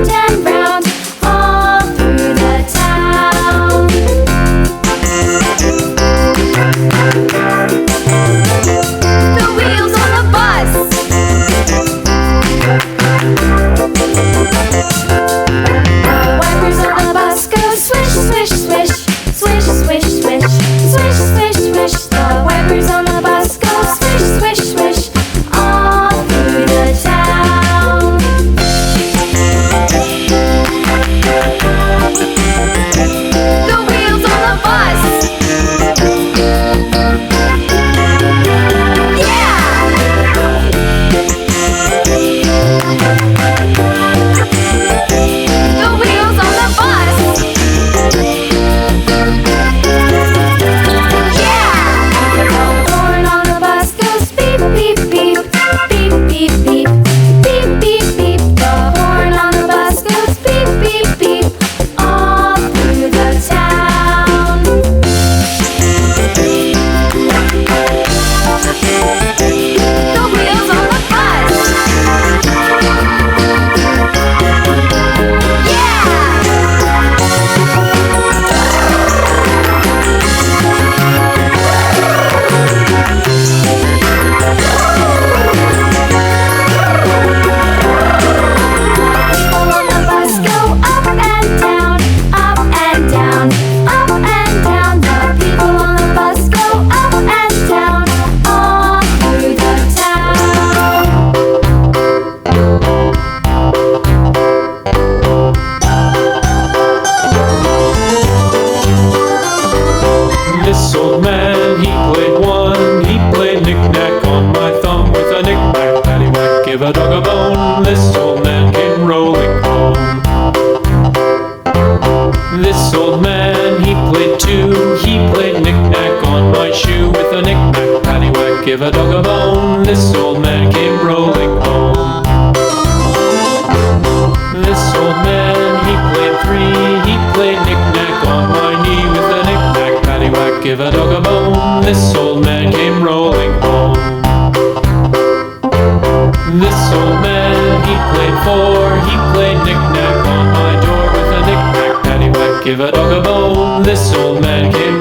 and round, all through the town. The wheels on the bus. The wipers on the bus go swish, swish, swish, swish, swish, swish, swish, swish, swish. The wipers on the bus go swish, swish, swish, all through the town. The wheels on the bus. Yeah! The wheels on the bus. Yeah! The horn on the bus goes beep, beep, beep, beep, beep, beep, beep, beep, beep. The horn on the bus goes beep, beep, beep, all through the town. The wheels on the bus. Yeah! People on the bus go up and down, up and down, up and down. The people on the bus go up and down, all through the town. This old man, he played one. He played knick-knack on my thumb with a knick-knack, paddywhack, give a dog a bone. This old man came rolling home. This old man, he played two. He played knick-knack on my shoe with a knick-knack, paddywhack, give a dog a bone. This old man came rolling home. This old man, he played three. He played knick-knack on my knee with a knick-knack, paddywhack, give a dog a bone. This old man came rolling home. This old man, he played four. He played knick-knack on my door with a knick-knack, paddywhack, give a dog a bone. This old man came